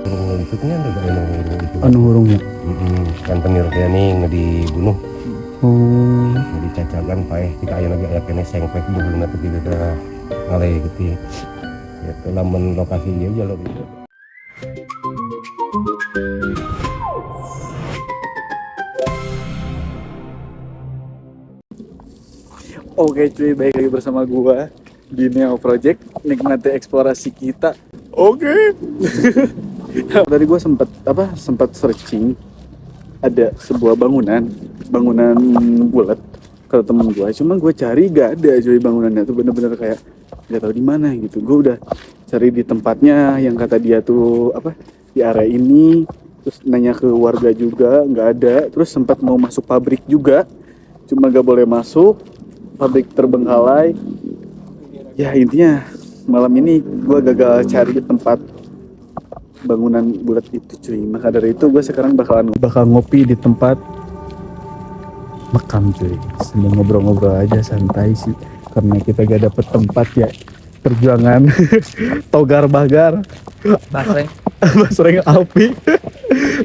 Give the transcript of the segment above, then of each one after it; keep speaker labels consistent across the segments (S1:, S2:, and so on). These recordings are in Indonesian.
S1: hurung itu nya ada hurung itu.
S2: Anu hurungnya.
S1: Kan penir kayak nih dibunuh.
S2: Oh.
S1: Dicacakan paeh tika aya lagi aya kene sengpek beulna teh kitu teh ngaleh gitu. Gitu lamun lokasi ieu jalur itu.
S2: Oke cuy, baik lagi bersama gua di Neo Project, nikmati eksplorasi kita. Oke. Tadi gua sempat searching, ada sebuah bangunan bulat kalau temen gua. Cuma gua cari gak ada cuy bangunannya tuh, bener-bener kayak nggak tahu di mana gitu. Gua udah cari di tempatnya yang kata dia tuh di area ini, terus nanya ke warga juga nggak ada. Terus sempat mau masuk pabrik juga, cuma gak boleh masuk, pabrik terbengkalai. Ya intinya malam ini gue gagal cari tempat bangunan bulat itu cuy. Maka dari itu gue sekarang bakal ngopi di tempat makam cuy, sambil ngobrol-ngobrol aja santai sih, karena kita gak dapet tempat ya. Perjuangan togar bagar basreng api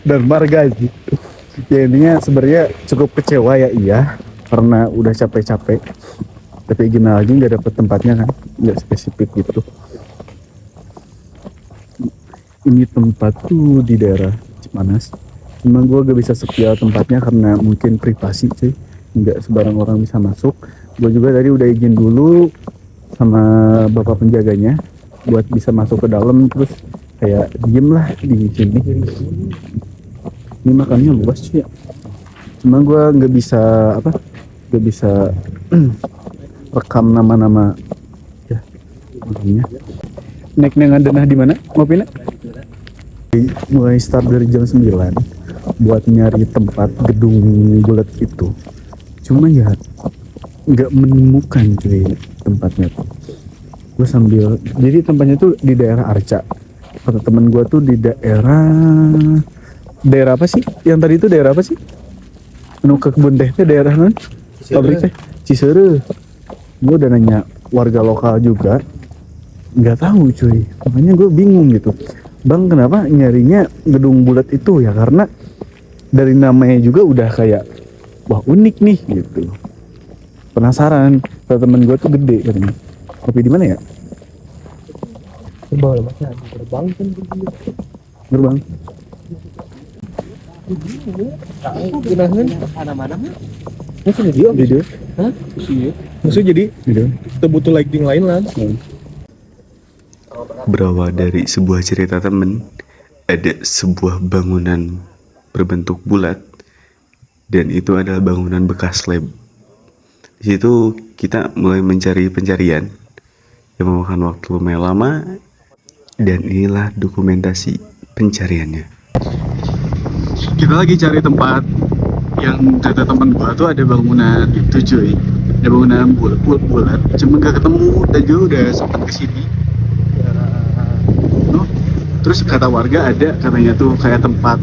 S2: dan marga sih. Ya intinya sebenarnya cukup kecewa ya, iya, karena udah capek-capek, tapi gimana lagi nggak dapet tempatnya kan, nggak spesifik gitu. Ini tempat tuh di daerah Cipanas, cuma gue gak bisa sepial tempatnya karena mungkin privasi cuy, nggak sebarang orang bisa masuk. Gue juga tadi udah izin dulu sama bapak penjaganya buat bisa masuk ke dalam, terus kayak diem lah di sini. Ini makamnya luas cuy ya, cuma gue nggak bisa rekam nama-nama ya makamnya. Naik ngandenah di mana ngopinya? Mulai start dari jam 9 buat nyari tempat gedung bulat itu, cuma ya nggak menemukan cuy tempatnya tuh. Gue sambil, jadi tempatnya tuh di daerah Arca, kata temen gue tuh di daerah apa sih yang tadi itu, daerah apa sih anu ke kebun teh teh, daerah non pabrik teh Ciseure. Gue udah nanya warga lokal juga nggak tahu cuy, makanya gue bingung gitu. Bang, kenapa nyarinya gedung bulat itu ya? Karena dari namanya juga udah kayak wah unik nih gitu. Penasaran, kata temen gue tuh gede katanya. Kopi di mana ya?
S3: Coba lah masnya gerbang kan
S2: Gerbang.
S3: ginahan mana-mana mah.
S2: Maksudnya video?
S3: Hah? Iya. Maksudnya jadi
S2: Video.
S3: kita butuh lighting lain lah.
S4: Berawal dari sebuah cerita temen, ada sebuah bangunan berbentuk bulat dan itu adalah bangunan bekas lab. Di situ kita mulai mencari pencarian yang memakan waktu lumayan lama, dan inilah dokumentasi pencariannya.
S2: Kita lagi cari tempat yang kata temen gua tuh ada bangunan itu cuy, ada bangunan bulat, cuma gak ketemu. Dan juga udah sempat kesini. Terus kata warga ada katanya tuh kayak tempat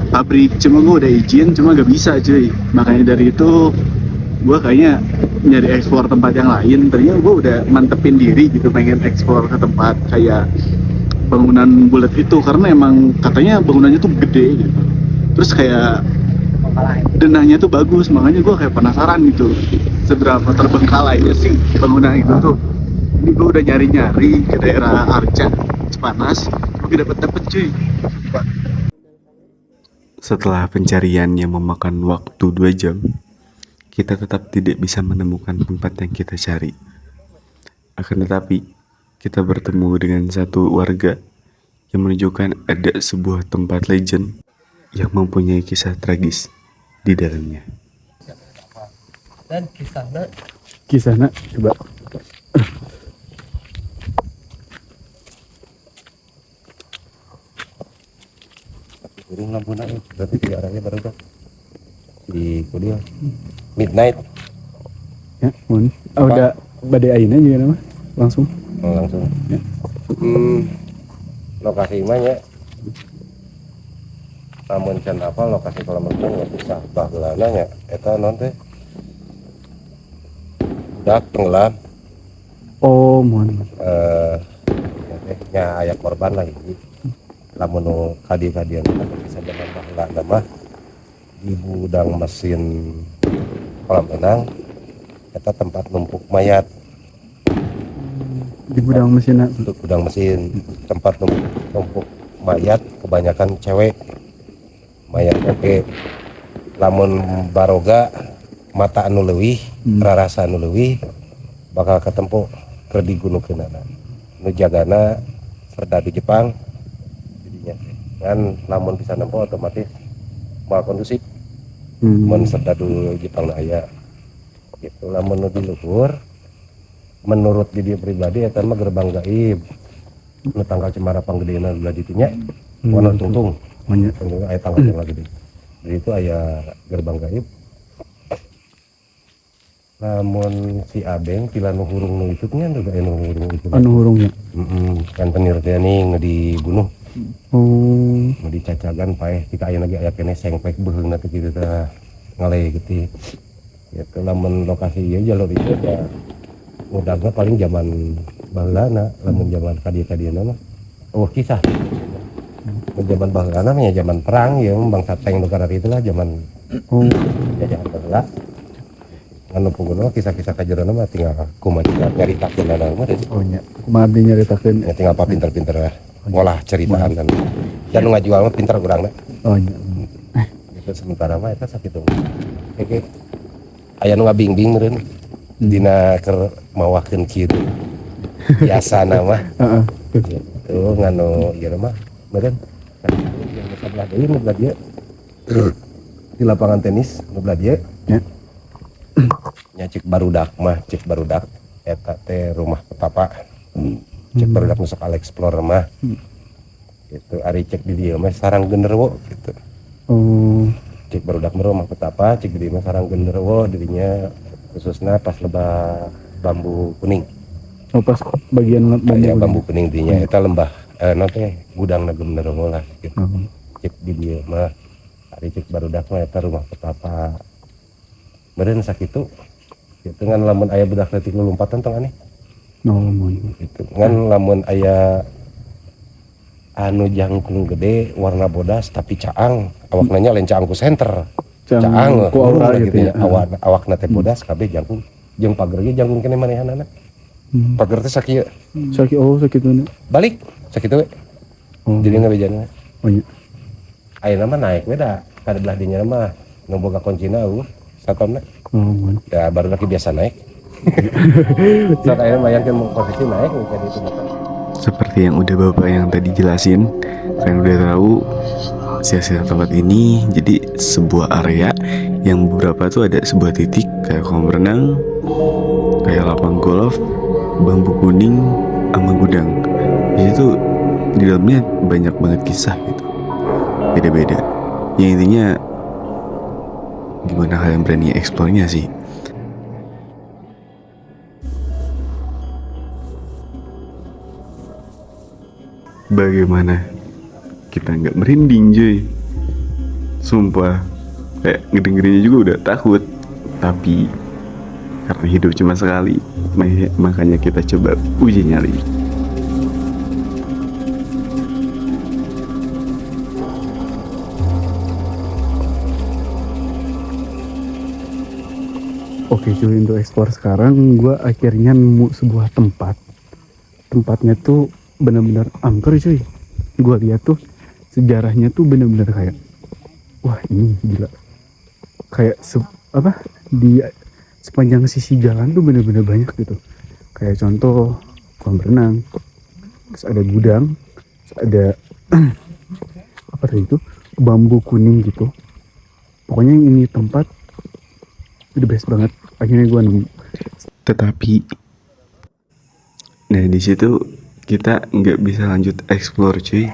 S2: pabrik, cuma gue udah izin cuma gak bisa cuy. Makanya dari itu gue kayaknya nyari eksplor tempat yang lain. Ternyata gue udah mantepin diri gitu, pengen eksplor ke tempat kayak bangunan bulat itu, karena emang katanya bangunannya tuh gede gitu, terus kayak denahnya tuh bagus. Makanya gue kayak penasaran gitu seberapa terbengkalainya sih bangunan itu tuh. Ini gue udah nyari-nyari ke daerah Arca, Cipanas, tapi dapet cuy.
S4: Setelah pencarian yang memakan waktu 2 jam, kita tetap tidak bisa menemukan tempat yang kita cari. Akan tetapi, kita bertemu dengan satu warga yang menunjukkan ada sebuah tempat legend yang mempunyai kisah tragis di dalamnya.
S3: Dan kisahnya
S2: coba.
S1: Kurung lampuna berarti di arahnya baru dah di kuliah midnight
S2: Ya, mun. Udah badai aina juga nama langsung.
S1: langsung
S2: Ya.
S1: Lokasi mana namun can apa lokasi kolam renang nggak bisa bahgelana nya eta non teh dak tenggelam
S2: Oh, mun.
S1: nya aya korban lagi lamun nu kadieu-kadieu bisa zaman baheula mah di gudang mesin kolam renang eta tempat numpuk mayat.
S2: Di gudang mesin.
S1: Untuk gudang mesin tempat numpuk mayat kebanyakan cewek mayat oke lamun baroga mata anu leuwih rarasa anu leuwih bakal ketempo keur digunukeunana nu jagana serdadu Jepang jadinya kan lamun bisa nempo otomatis moal kondusif mun serdadu Jepang aya gitu. Lamun nu di luhur menurut diri pribadi eta mah gerbang gaib nu tanggal cemara panggedena belah ditu nya warna tungtung aya tanggal yang lagi deh. Jadi itu aya gerbang gaib. Namun si Abeng pila nu hurung nu itu nya juga anu hurung itu.
S2: Anu hurungnya.
S1: Kan penir teh ning dibunuh.
S2: Oh,
S1: Nu dicacagan paeh kita aya lagi aya kene sengpek beheungna teh kitu teh ngale gitu. Gitu lamun lokasi ieu jalur itu ya mudahnya paling zaman baheulana lamun zaman kadieu-kadieuna mah kisah. Zaman baheulana mah ya zaman perang ya bangsa tank nu karar itulah zaman jajahan baheula. Anu punggunna kisah-kisah kajerona mah tinggal kumaha nyaritakeun ada mah teh.
S2: Oh nya. Kumaha abdi nyaritakeun.
S1: Ya tinggal pinter-pinter ngolah ceritaan dan nu ngajual mah pinter urangna.
S2: Oh nya.
S1: Itu sementara mah eta sakitu. Oke. Aya nu ngabing-bing meureun dina keur mawakeun kieu. Biasana mah. Heeh. Itu nganu ieu mah meureun. Yang sebelah deui nu belah dieu. Di lapangan tenis nu belah dieu.
S2: Ya.
S1: Nya cek barudak mah, cek barudak eta teh rumah petapa. Cek barudak nu sok Explore mah. Gitu ari cek di dieu mah sarang genderuwo gitu.
S2: Oh,
S1: Cek barudak mah rumah petapa, cek di dieu mah sarang genderuwo dirinya khususnya pas lebah bambu kuning.
S2: oh pas bagian
S1: Bambu kuning dinya eta lembah naon teh gudangna genderuwo lah gitu. Cek di dieu mah ari cek barudak mah eta rumah petapa. Meureun sakitu gitu ngan lamun aya budak leutik lompatan tong aneh. Gitu. Ngan lamun aya anu jangkung gede warna bodas tapi caang awakna nya lain caang ku senter. Caang
S2: ku aura gitu ya.
S1: Awakna teh bodas kabeh jangkung jeung pager ge jangkung keneh manehanana. Pager teh sakieu.
S2: Sakituna.
S1: Balik sakitu we. Jadi ngabejana.
S2: Oh iya.
S1: Ayeuna mah naik we da ka belah dinya mah nu boga kuncina satonna. Ya baru lagi biasa naik. Sok ayeuna bayangkeun posisi naik kayak gitu.
S4: Seperti yang udah bapak yang tadi jelasin, kalian udah tahu sia-sia tempat ini jadi sebuah area yang beberapa tuh ada sebuah titik kayak kolam renang, kayak lapang golf, bambu kuning, sama gudang. Di situ di dalamnya banyak banget kisah gitu, beda-beda. Yang intinya gimana kalian berani eksplornya sih. Bagaimana kita nggak merinding cuy, sumpah kayak ngedengerinnya juga udah takut, tapi karena hidup cuma sekali makanya kita coba uji nyali.
S2: Oke cuy, untuk explore sekarang gue akhirnya nemu sebuah tempatnya tuh benar-benar angker cuy. Gue lihat tuh sejarahnya tuh benar-benar kayak wah ini gila, kayak di sepanjang sisi jalan tuh benar-benar banyak gitu. Kayak contoh kolam renang, terus ada gudang, terus ada apa tadi itu bambu kuning gitu. Pokoknya ini tempat the best banget. Akhirnya gue nemu.
S4: Tetapi nah di situ kita nggak bisa lanjut explore cuy,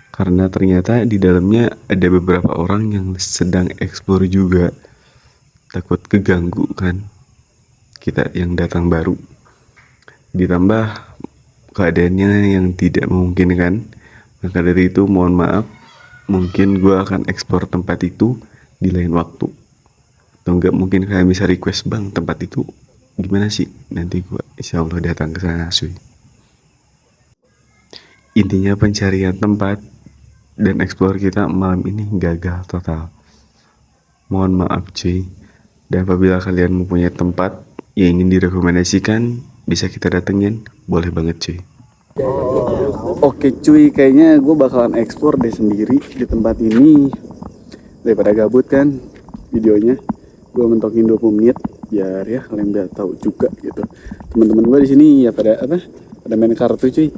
S4: karena ternyata di dalamnya ada beberapa orang yang sedang explore juga. Takut keganggu kan kita yang datang baru, ditambah keadaannya yang tidak memungkinkan. Maka dari itu mohon maaf, mungkin gue akan explore tempat itu di lain waktu, atau enggak mungkin kalian bisa request bang tempat itu gimana sih, nanti gue insya Allah datang ke sana cuy. Intinya pencarian tempat dan explore kita malam ini gagal total. Mohon maaf cuy. Dan apabila kalian mempunyai tempat yang ingin direkomendasikan, bisa kita datengin, boleh banget cuy.
S2: Oke cuy, kayaknya gue bakalan explore deh sendiri di tempat ini daripada gabut kan videonya. Gue mentokin 20 menit biar ya kalian biar tahu juga gitu. Teman-teman gue di sini ya pada main kartu cuy.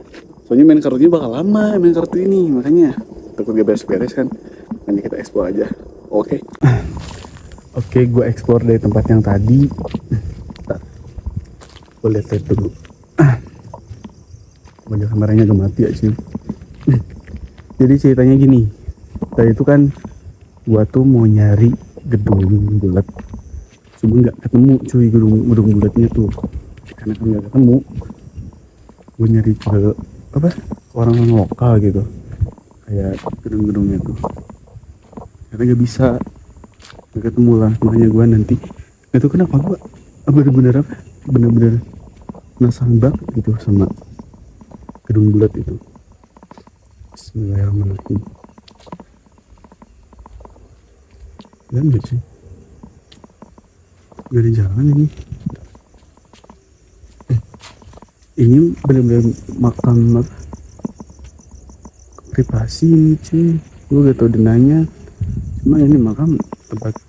S2: Soalnya main kartunya bakal lama main kartu ini, makanya takut gak beres-beres kan. Makanya kita explore aja. Oke. Oke, gue explore dari tempat yang tadi. Gue lihat dulu. Wajah kameranya agak mati ya sih. Jadi ceritanya gini, tadi itu kan gua tuh mau nyari gedung bulat, cuma nggak ketemu cuy gedung bulatnya tuh. Karena kan nggak ketemu, gua nyari ke orang lokal gitu, kayak gedung-gedungnya tuh. Karena nggak bisa, nggak ketemu lah. Makanya gua nanti itu kenapa gua bener-bener penasaran banget gitu sama gedung bulat itu. Bismillahirrahmanirrahim. Dan gak sih? Gak ada jalan ini. Ini benar-benar makam privasi ini cuy. Gue gak tau dinanya. Cuma ini makam tempat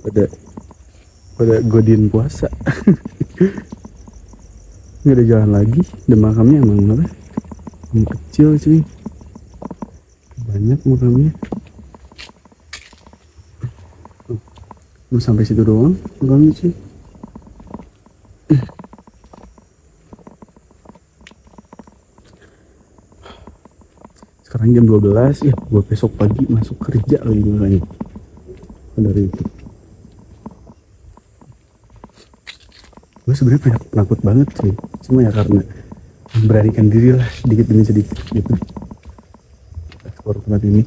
S2: pada godin puasa. Gak ada jalan lagi. Dan makamnya emang kecil cuy, banyak makamnya. Mau sampai situ doang makamnya cuy. Sekarang jam 12 ya, gue besok pagi masuk kerja lagi makanya. Dari itu gue sebenarnya penakut banget sih, cuma ya karena memberanikan diri lah sedikit demi sedikit gitu explore tempat ini.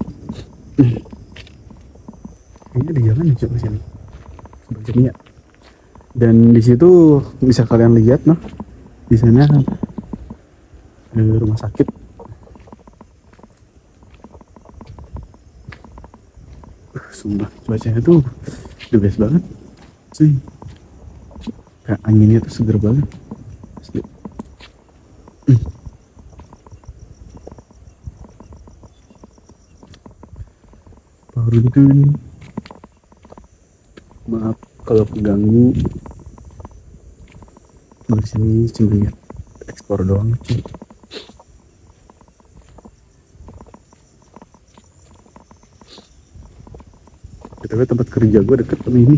S2: Kayaknya ada jalan coba sini sebagainya. Dan di situ bisa kalian lihat di sana rumah sakit. Sumpah cuacanya tuh the best banget cuy, kayak anginnya tuh seger banget asli. Beruntung, maaf kalau keganggu. Di sini cuma lihat ekspor doang cuy. Tapi tempat kerja gue deket sama ini.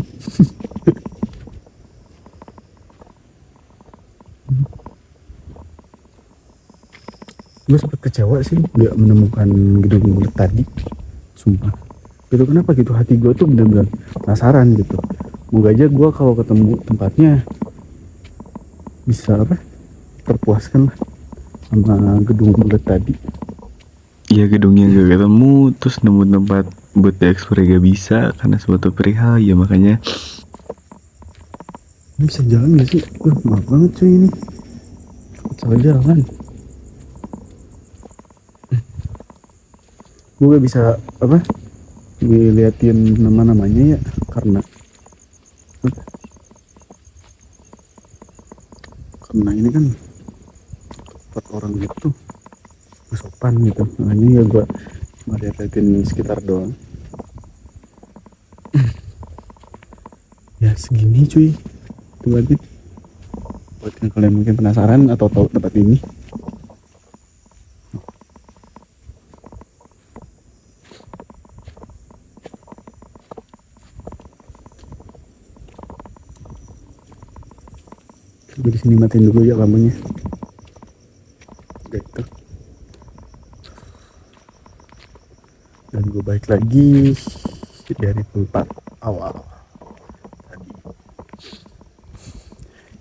S2: Gue sempet kecewa sih nggak menemukan gedung bulat tadi, sumpah. Gitu kenapa gitu, hati gue tuh bener-bener penasaran gitu. Moga aja gue kalau ketemu tempatnya bisa terpuaskan lah sama gedung bulat tadi.
S4: Ya gedungnya gak ketemu, terus nemu tempat buat diekspor gak bisa karena suatu perihal, ya makanya.
S2: Ini bisa jalan gak sih? Maaf banget cuy ini. Salah jalan. Gue gak bisa ngeliatin nama-namanya ya, karena ini kan tempat orang gitu sopan gitu, makanya ya gue cuma liatin sekitar doang. Ya segini cuy tempatnya, buat yang kalian mungkin penasaran atau tahu tempat ini. Gue di sini matiin dulu ya lampunya. Gitu. Dan gue balik lagi dari tempat awal tadi.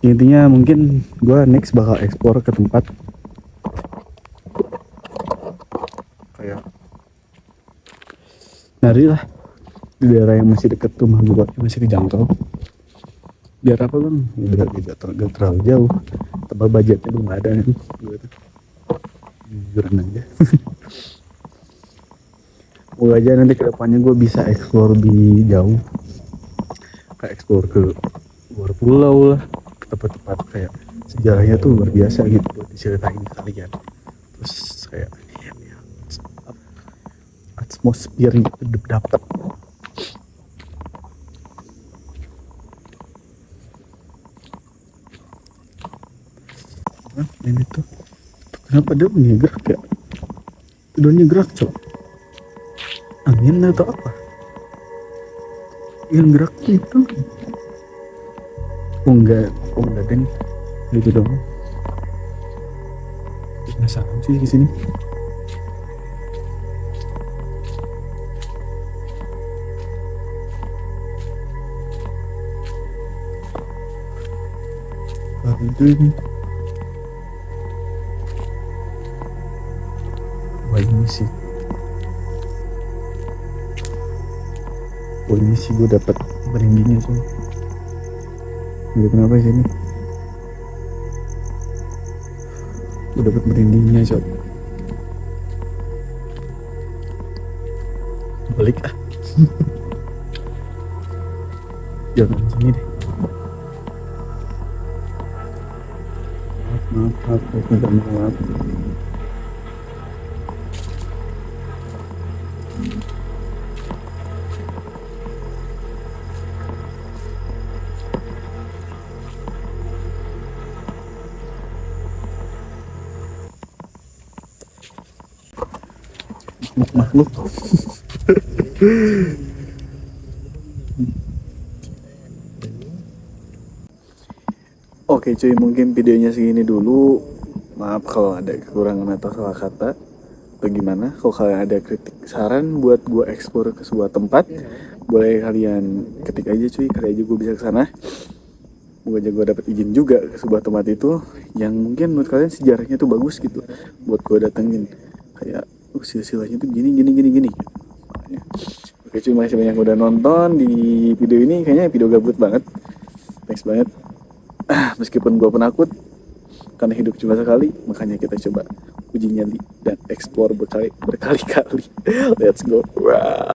S2: Intinya mungkin gue next bakal explore ke tempat kayak nari lah di daerah yang masih deket rumah gue, masih kejangkau. Biar apa bang? Biar tidak terlalu jauh. Tebal budgetnya belum ada kan. Gue tuh jujuran aja. Semoga aja nanti kedepannya gue bisa explore lebih jauh, kayak explore ke luar pulau lah, ke tempat-tempat kayak sejarahnya tuh luar biasa gitu buat diceritain ke kalian. Terus kayak ya, atmosfer gitu dapet. Ini tuh kenapa dia bunyi gerak ya? Daunnya gerak cok. Angin atau apa? Yang gerak itu? Oh enggak deng. Itu dong. Penasaran sih di sini. Deng. Wah ini sih gue dapat merindingnya sih. Gue kenapa sih ini? Gue dapat merindingnya sob. Balik ah. Jangan sini deh. Maaf, minta maaf. Makhluk. Oke cuy, mungkin videonya segini dulu. Maaf kalau ada kekurangan atau salah kata atau gimana. Kalau kalian ada kritik saran buat gue eksplor ke sebuah tempat, boleh kalian ketik aja cuy, kali aja gue bisa ke sana. Semoga aja gue dapat izin juga ke sebuah tempat itu yang mungkin menurut kalian sejarahnya tuh bagus gitu buat gue datengin. Kayak silsilahnya tuh gini. Ya. Oke cuy, makasih banyak udah nonton di video ini. Kayaknya video gabut banget. Thanks banget. Meskipun gue penakut karena hidup cuma sekali, makanya kita coba uji nyali dan explore berkali-kali. Let's go. Wow.